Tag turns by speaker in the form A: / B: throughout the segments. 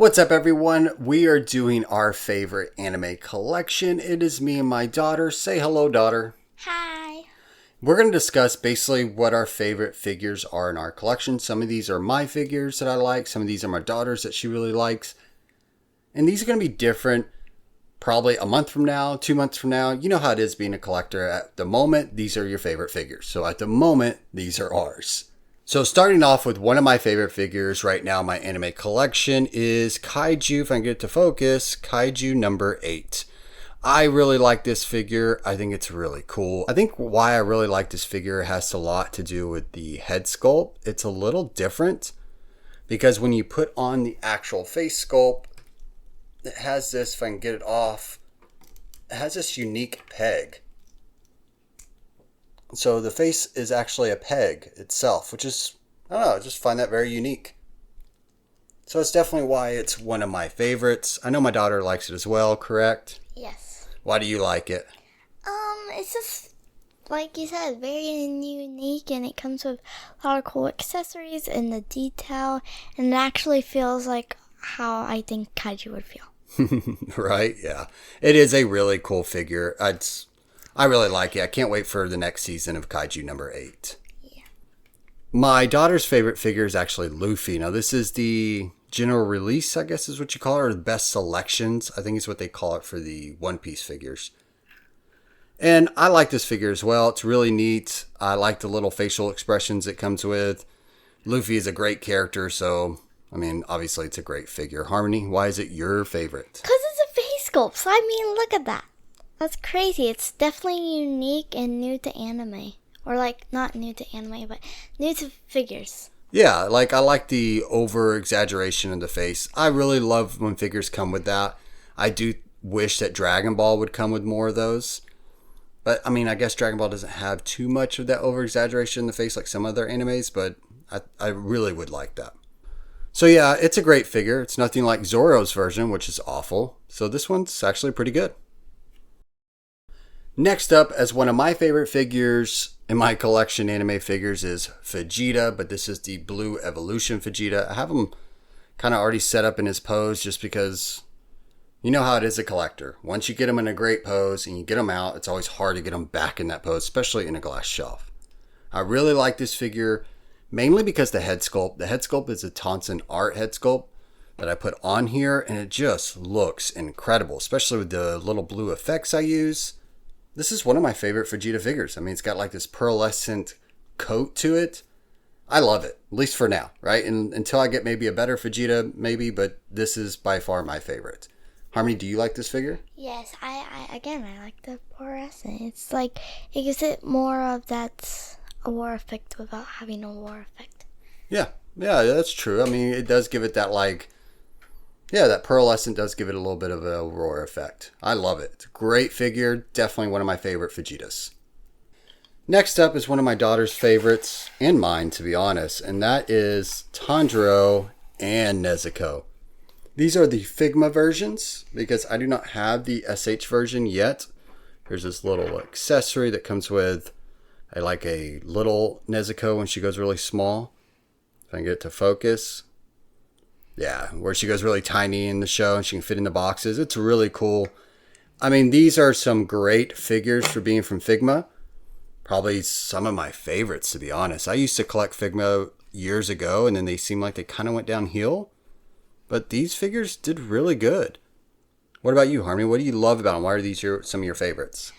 A: What's up, everyone? We are doing our favorite anime collection. It is me and my daughter. Say hello, daughter.
B: Hi.
A: We're going to discuss basically what our favorite figures are in our collection. Some of these are my figures that I like. Some of these are my daughter's that she really likes. And these are going to be different probably a month from now, 2 months from now. You know how it is being a collector. At the moment, these are your favorite figures. So at the moment, these are ours. So starting off with one of my favorite figures right now in my anime collection is Kaiju, if I can get it to focus, Kaiju number 8. I really like this figure. I think it's really cool. I think why I really like this figure has a lot to do with the head sculpt. It's a little different because when you put on the actual face sculpt, it has this, if I can get it off, it has this unique peg. So the face is actually a peg itself, which is, I don't know, I just find that very unique. So it's definitely why it's one of my favorites. I know my daughter likes it as well, correct?
B: Yes.
A: Why do you like it?
B: It's just like you said, very unique, and it comes with a lot of cool accessories and the detail, and it actually feels like how I think Kaiju would feel.
A: Right? Yeah. It is a really cool figure. I really like it. I can't wait for the next season of Kaiju number 8.
B: Yeah.
A: My daughter's favorite figure is actually Luffy. Now, this is the general release, I guess is what you call it, or the best selections. I think is what they call it for the One Piece figures. And I like this figure as well. It's really neat. I like the little facial expressions it comes with. Luffy is a great character, so, I mean, obviously it's a great figure. Harmony, why is it your favorite?
B: Because it's a face sculpt, so I mean, look at that. That's crazy. It's definitely unique and new to anime. Or, like, not new to anime, but new to figures.
A: Yeah, like I like the over exaggeration of the face. I really love when figures come with that. I do wish that Dragon Ball would come with more of those. But I mean, I guess Dragon Ball doesn't have too much of that over exaggeration in the face like some other animes, but I really would like that. So yeah, it's a great figure. It's nothing like Zoro's version, which is awful. So this one's actually pretty good. Next up, as one of my favorite figures in my collection anime figures is Vegeta, but this is the Blue Evolution Vegeta. I have him kind of already set up in his pose just because you know how it is a collector. Once you get him in a great pose and you get him out, it's always hard to get him back in that pose, especially in a glass shelf. I really like this figure mainly because the head sculpt. The head sculpt is a Tonson art head sculpt that I put on here, and it just looks incredible, especially with the little blue effects I use. This is one of my favorite Vegeta figures. I mean, it's got like this pearlescent coat to it. I love it, at least for now, right? And until I get maybe a better Vegeta, maybe, but this is by far my favorite. Harmony, do you like this figure?
B: Yes, I like the fluorescent. It's like, it gives it more of that war effect without having a war effect.
A: Yeah, that's true. I mean, it does give it that that pearlescent does give it a little bit of a roar effect. I love it. It's a great figure. Definitely one of my favorite Vegetas. Next up is one of my daughter's favorites, and mine, to be honest, and that is Tanjiro and Nezuko. These are the Figma versions, because I do not have the SH version yet. Here's this little accessory that comes with a little Nezuko when she goes really small. If I can get it to focus. Yeah, where she goes really tiny in the show and she can fit in the boxes. It's really cool. I mean, these are some great figures for being from Figma. Probably some of my favorites, to be honest. I used to collect Figma years ago, and then they seemed like they kind of went downhill. But these figures did really good. What about you, Harmony? What do you love about them? Why are these some of your favorites?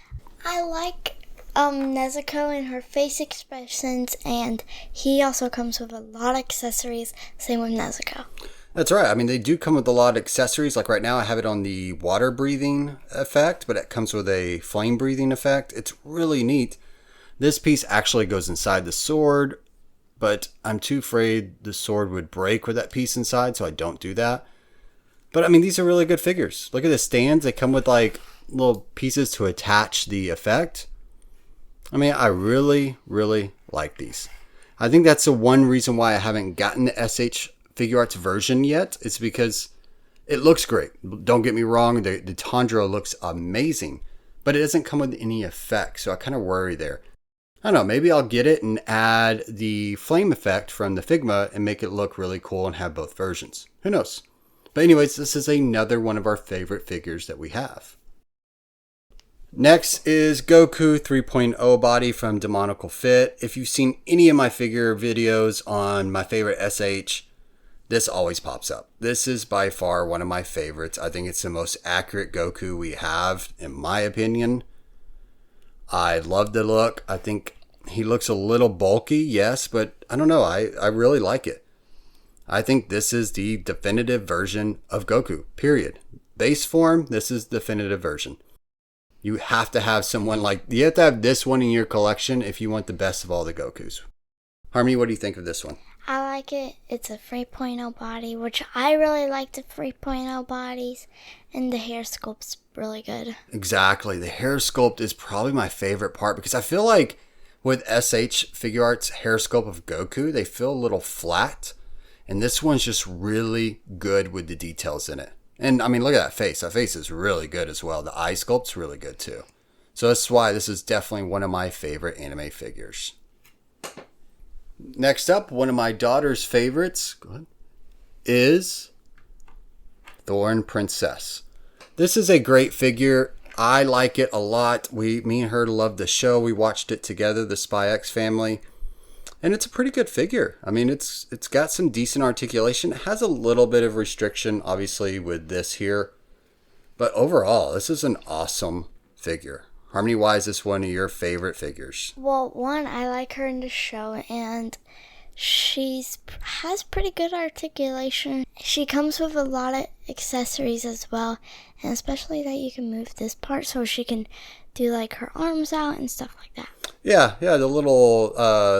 B: I like Nezuko and her face expressions, and he also comes with a lot of accessories. Same with Nezuko.
A: That's right. I mean, they do come with a lot of accessories. Like right now, I have it on the water breathing effect, but it comes with a flame breathing effect. It's really neat. This piece actually goes inside the sword, but I'm too afraid the sword would break with that piece inside, so I don't do that. But I mean, these are really good figures. Look at the stands. They come with like little pieces to attach the effect. I mean, I really, really like these. I think that's the one reason why I haven't gotten the SH Figuarts version yet. It's because it looks great. Don't get me wrong. The Tanjiro looks amazing, but it doesn't come with any effects. So I kind of worry there. I don't know, maybe I'll get it and add the flame effect from the Figma and make it look really cool and have both versions. Who knows? But anyways, this is another one of our favorite figures that we have. Next is Goku 3.0 body from Demonical Fit. If you've seen any of my figure videos on my favorite SH, this always pops up. This is by far one of my favorites. I think it's the most accurate Goku we have, in my opinion. I love the look. I think he looks a little bulky, yes, but I don't know. I really like it. I think this is the definitive version of Goku, period. Base form, this is the definitive version. You have to have someone you have to have this one in your collection if you want the best of all the Gokus. Harmony, what do you think of this one?
B: I like it. It's a 3.0 body, which I really like the 3.0 bodies, and the hair sculpt's really good.
A: Exactly. The hair sculpt is probably my favorite part because I feel like with SH Figure Arts hair sculpt of Goku, they feel a little flat, and this one's just really good with the details in it. And I mean, look at that face. That face is really good as well. The eye sculpt's really good too. So that's why this is definitely one of my favorite anime figures. Next up, one of my daughter's favorites is Thorn Princess. This is a great figure. I like it a lot. Me and her love the show. We watched it together, the Spy X Family. And it's a pretty good figure. I mean, it's got some decent articulation. It has a little bit of restriction, obviously, with this here. But overall, this is an awesome figure. Harmony, why is this one of your favorite figures?
B: Well, one, I like her in the show, and has pretty good articulation. She comes with a lot of accessories as well, and especially that you can move this part so she can do like her arms out and stuff like that.
A: Yeah, the little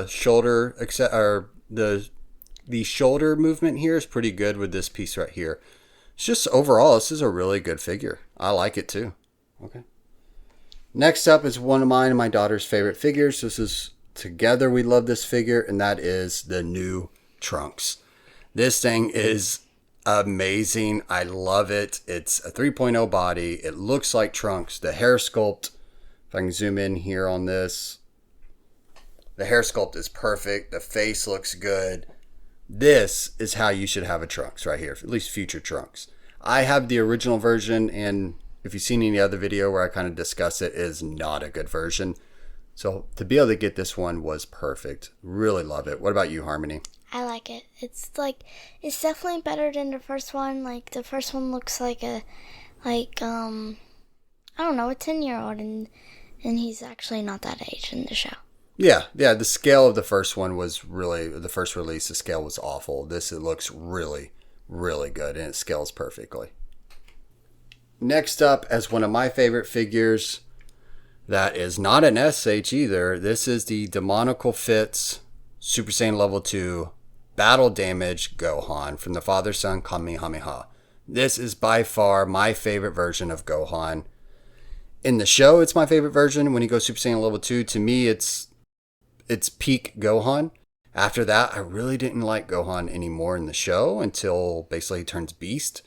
A: shoulder or the shoulder movement here is pretty good with this piece right here. It's just overall, this is a really good figure. I like it too. Okay. Next up is one of mine and my daughter's favorite figures. This is together we love this figure, and that is the new Trunks. This thing is amazing. I love it. It's a 3.0 body. It looks like Trunks. The hair sculpt, if I can zoom in here on this, the hair sculpt is perfect. The face looks good. This is how you should have a Trunks right here, at least future Trunks. I have the original version, and if you've seen any other video where I kind of discuss it, is not a good version. So to be able to get this one was perfect. Really love it. What about you, Harmony?
B: I like it. It's definitely better than the first one. Like the first one looks like I don't know, a 10-year-old, and he's actually not that age in the show.
A: Yeah. The scale of the first one was really, the first release, the scale was awful. It looks really, really good, and it scales perfectly. Next up, as one of my favorite figures, that is not an SH either. This is the Demonical Fits Super Saiyan Level 2 Battle Damage Gohan from the Father-Son Kamehameha. This is by far my favorite version of Gohan. In the show, it's my favorite version. When he goes Super Saiyan Level 2, to me, it's peak Gohan. After that, I really didn't like Gohan anymore in the show until basically he turns Beast.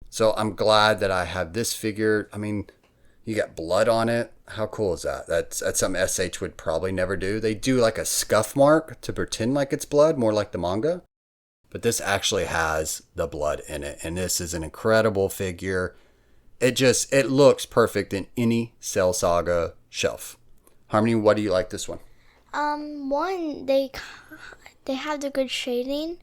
A: So I'm glad that I have this figure. I mean, you got blood on it. How cool is that? That's something SH would probably never do. They do like a scuff mark to pretend like it's blood, more like the manga. But this actually has the blood in it. And this is an incredible figure. It looks perfect in any Cell Saga shelf. Harmony, what do you like this one?
B: One, they have the good shading,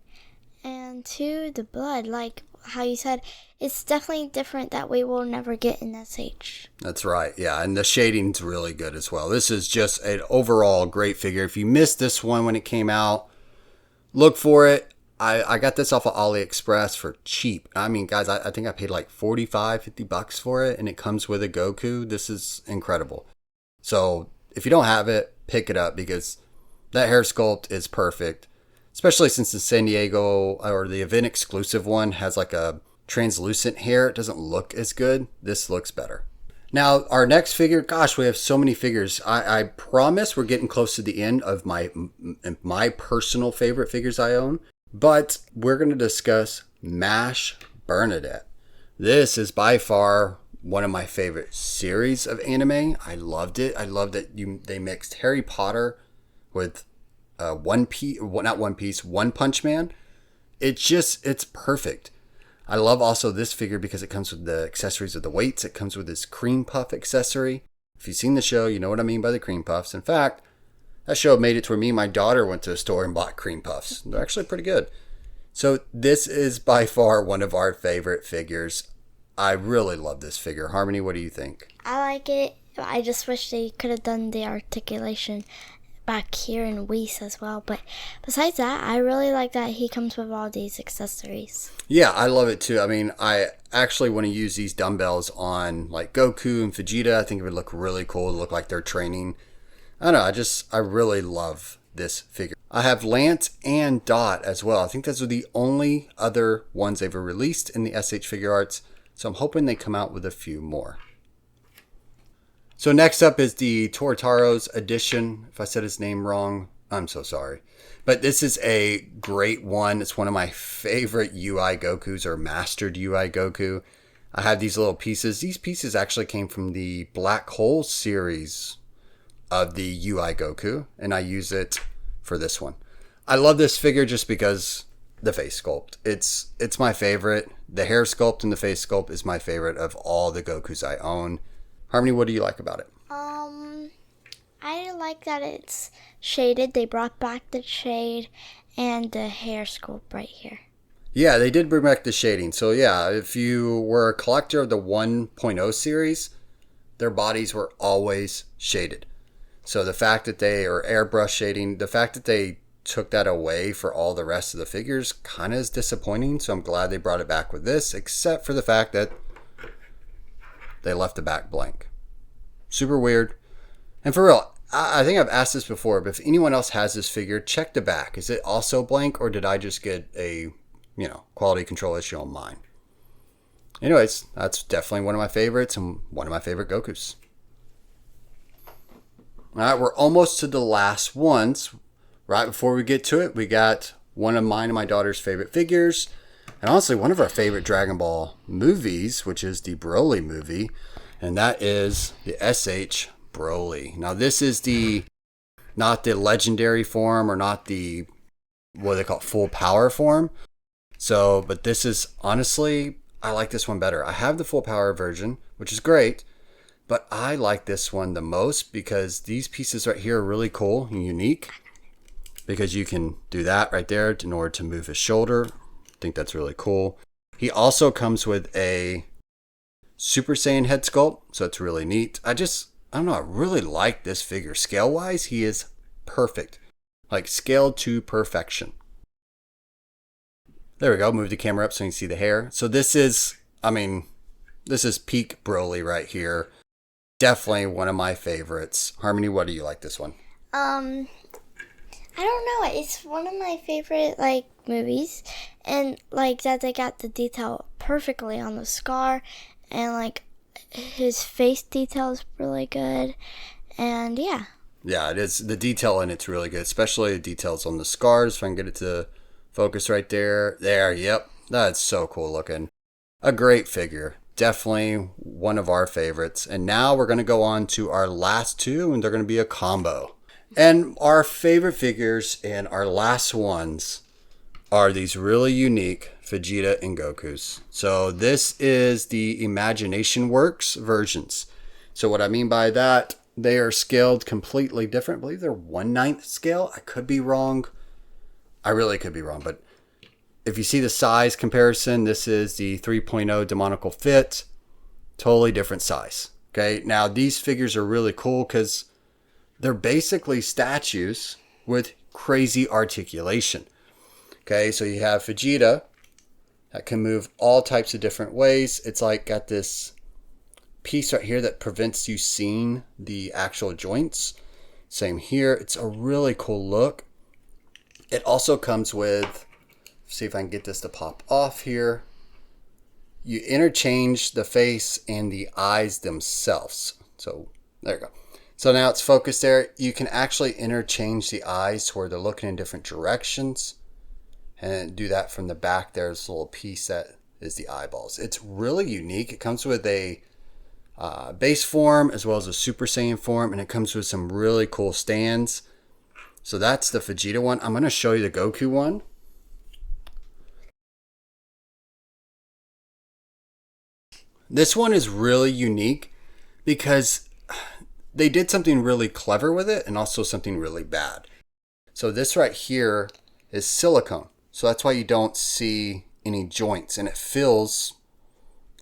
B: and two, the blood, like how you said, it's definitely different that we will never get in SH.
A: That's right, yeah, and the shading's really good as well. This is just an overall great figure. If you missed this one when it came out, look for it. I got this off of AliExpress for cheap. I mean, guys, I think I paid like $45-50 for it, and it comes with a Goku. This is incredible. So if you don't have it, pick it up because that hair sculpt is perfect, especially since the San Diego or the event exclusive one has like a translucent hair. It doesn't look as good. This looks better. Now, our next figure, gosh, we have so many figures. I promise we're getting close to the end of my personal favorite figures I own. But we're going to discuss MASH Bernadette. This is by far one of my favorite series of anime. I loved it. I love that they mixed Harry Potter with One Punch Man. It's perfect. I love also this figure because it comes with the accessories of the weights. It comes with this cream puff accessory. If you've seen the show, you know what I mean by the cream puffs. In fact, that show made it to where me and my daughter went to a store and bought cream puffs. They're actually pretty good. So this is by far one of our favorite figures. I really love this figure. Harmony, what do you think?
B: I like it. I just wish they could have done the articulation back here in Whis as well. But besides that, I really like that he comes with all these accessories.
A: Yeah, I love it too. I mean, I actually want to use these dumbbells on like Goku and Vegeta. I think it would look really cool to look like they're training. I don't know. I really love this figure. I have Lance and Dot as well. I think those are the only other ones they've ever released in the SH Figure Arts. So I'm hoping they come out with a few more. So next up is the Tortaro's edition. If I said his name wrong, I'm so sorry. But this is a great one. It's one of my favorite UI Gokus, or mastered UI Goku. I have these little pieces. These pieces actually came from the Black Hole series of the UI Goku, and I use it for this one. I love this figure just because the face sculpt. It's my favorite. The hair sculpt and the face sculpt is my favorite of all the Gokus I own. Harmony, what do you like about it?
B: I like that it's shaded. They brought back the shade and the hair sculpt right here.
A: Yeah, they did bring back the shading. So yeah, if you were a collector of the 1.0 series, their bodies were always shaded. So the fact that they are airbrush shading, the fact that they took that away for all the rest of the figures kind of is disappointing. So I'm glad they brought it back with this, except for the fact that they left the back blank. Super weird. And for real, I think I've asked this before, but if anyone else has this figure, check the back. Is it also blank, or did I just get a, quality control issue on mine? Anyways, that's definitely one of my favorites and one of my favorite Gokus. All right, we're almost to the last ones. Right before we get to it, we got one of mine and my daughter's favorite figures, and honestly, one of our favorite Dragon Ball movies, which is the Broly movie, and that is the SH Broly. Now, this is not the legendary form, or not the, what they call, full power form. So, but this is, honestly, I like this one better. I have the full power version, which is great, but I like this one the most because these pieces right here are really cool and unique, because you can do that right there in order to move his shoulder. I think that's really cool. He also comes with a Super Saiyan head sculpt, so it's really neat. I don't know, I really like this figure. Scale-wise, he is perfect. Like, scaled to perfection. There we go. Move the camera up so you can see the hair. So this is peak Broly right here. Definitely one of my favorites. Harmony, what do you like this one?
B: I don't know. It's one of my favorite movies, and that they got the detail perfectly on the scar, and his face detail is really good, and yeah.
A: Yeah, it is. The detail in it's really good, especially the details on the scars. If I can get it to focus right there. There, yep. That's so cool looking. A great figure. Definitely one of our favorites. And now we're going to go on to our last two, and they're going to be a combo. And our favorite figures and our last ones are these really unique Vegeta and Gokus. So this is the Imagination Works versions. So what I mean by that, they are scaled completely different. I believe they're 1/9 scale. I could be wrong. I really could be wrong. But if you see the size comparison, this is the 3.0 Demonical Fit. Totally different size. Okay, now these figures are really cool because they're basically statues with crazy articulation. Okay, so you have Vegeta that can move all types of different ways. It's got this piece right here that prevents you seeing the actual joints. Same here. It's a really cool look. It also comes with, see if I can get this to pop off here. You interchange the face and the eyes themselves. So there you go. So now it's focused there. You can actually interchange the eyes to where they're looking in different directions, and do that from the back. There's a little piece that is the eyeballs. It's really unique. It comes with a base form as well as a Super Saiyan form, and it comes with some really cool stands. So that's the Vegeta one. I'm going to show you the Goku one. This one is really unique because they did something really clever with it and also something really bad. So this right here is silicone. So that's why you don't see any joints, and it feels,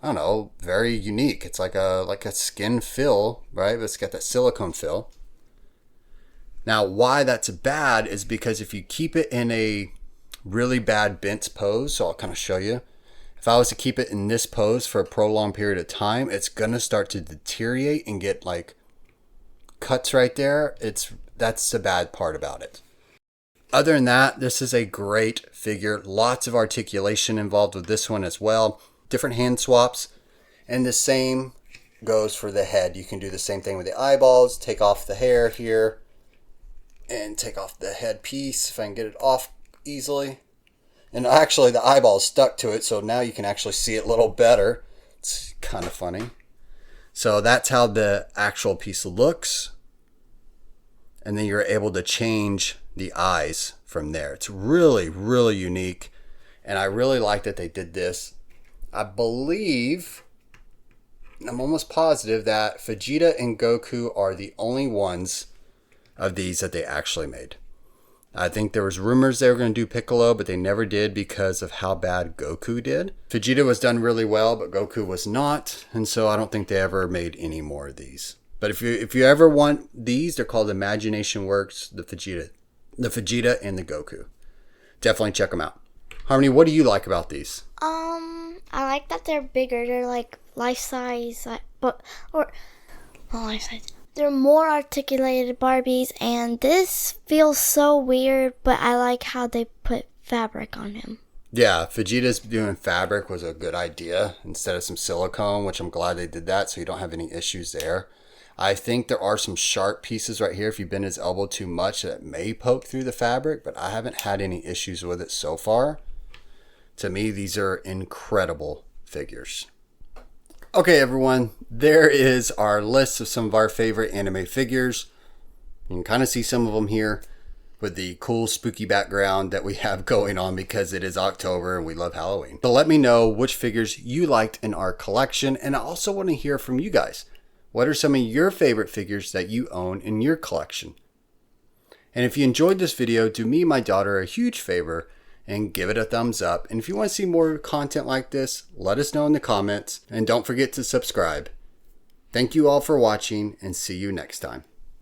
A: I don't know, very unique. It's like a skin fill, right? But it's got that silicone fill. Now, why that's bad is because if you keep it in a really bad bent pose, so I'll kind of show you. If I was to keep it in this pose for a prolonged period of time, it's going to start to deteriorate and get like cuts right there. That's the bad part about it. Other than that, this is a great figure. Lots of articulation involved with this one as well. Different hand swaps. And the same goes for the head. You can do the same thing with the eyeballs. Take off the hair here. And take off the head piece if I can get it off easily. And actually the eyeball is stuck to it, so now you can actually see it a little better. It's kind of funny. So that's how the actual piece looks. And then you're able to change the eyes from there. It's really, really unique. And I really like that they did this. I believe, I'm almost positive that Vegeta and Goku are the only ones of these that they actually made. I think there was rumors they were going to do Piccolo, but they never did because of how bad Goku did. Vegeta was done really well, but Goku was not, and so I don't think they ever made any more of these. But if you ever want these, they're called Imagination Works, the Vegeta and the Goku. Definitely check them out. Harmony, what do you like about these?
B: I like that they're bigger. They're like life size, not life size. They're more articulated Barbies, and this feels so weird, but I like how they put fabric on him.
A: Yeah, Vegeta's doing fabric was a good idea instead of some silicone, which I'm glad they did that so you don't have any issues there. I think there are some sharp pieces right here if you bend his elbow too much that may poke through the fabric, but I haven't had any issues with it so far. To me, these are incredible figures. Okay, everyone, there is our list of some of our favorite anime figures. You can kind of see some of them here with the cool spooky background that we have going on because it is October and we love Halloween. But let me know which figures you liked in our collection, and I also want to hear from you guys. What are some of your favorite figures that you own in your collection? And if you enjoyed this video, do me and my daughter a huge favor and give it a thumbs up. And if you want to see more content like this, let us know in the comments. And don't forget to subscribe. Thank you all for watching, and see you next time.